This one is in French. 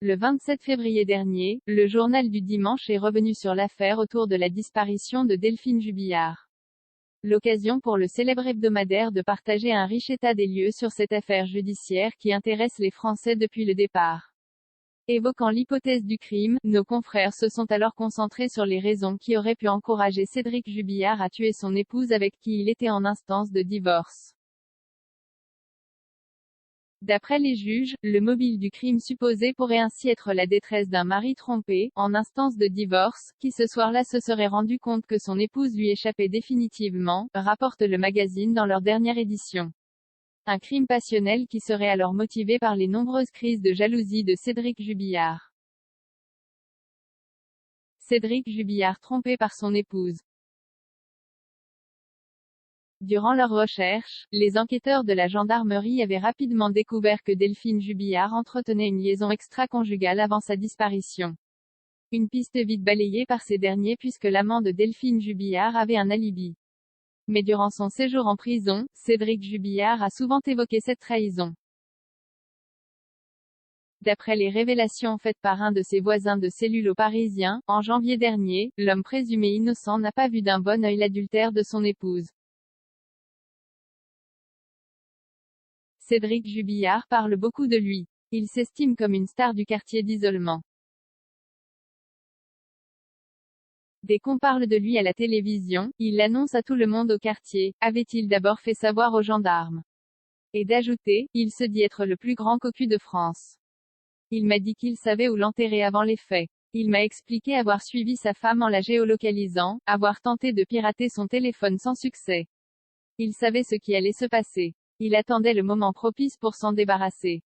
Le 27 février dernier, le journal du dimanche est revenu sur l'affaire autour de la disparition de Delphine Jubillard. L'occasion pour le célèbre hebdomadaire de partager un riche état des lieux sur cette affaire judiciaire qui intéresse les Français depuis le départ. Évoquant l'hypothèse du crime, nos confrères se sont alors concentrés sur les raisons qui auraient pu encourager Cédric Jubillard à tuer son épouse avec qui il était en instance de divorce. D'après les juges, le mobile du crime supposé pourrait ainsi être la détresse d'un mari trompé, en instance de divorce, qui ce soir-là se serait rendu compte que son épouse lui échappait définitivement, rapporte le magazine dans leur dernière édition. Un crime passionnel qui serait alors motivé par les nombreuses crises de jalousie de Cédric Jubillard. Cédric Jubillard trompé par son épouse. Durant leurs recherches, les enquêteurs de la gendarmerie avaient rapidement découvert que Delphine Jubillard entretenait une liaison extra-conjugale avant sa disparition. Une piste vite balayée par ces derniers puisque l'amant de Delphine Jubillard avait un alibi. Mais durant son séjour en prison, Cédric Jubillard a souvent évoqué cette trahison. D'après les révélations faites par un de ses voisins de cellule au Parisien, en janvier dernier, l'homme présumé innocent n'a pas vu d'un bon œil l'adultère de son épouse. Cédric Jubillard parle beaucoup de lui. Il s'estime comme une star du quartier d'isolement. Dès qu'on parle de lui à la télévision, il l'annonce à tout le monde au quartier, avait-il d'abord fait savoir aux gendarmes. Et d'ajouter, il se dit être le plus grand cocu de France. Il m'a dit qu'il savait où l'enterrer avant les faits. Il m'a expliqué avoir suivi sa femme en la géolocalisant, avoir tenté de pirater son téléphone sans succès. Il savait ce qui allait se passer. Il attendait le moment propice pour s'en débarrasser.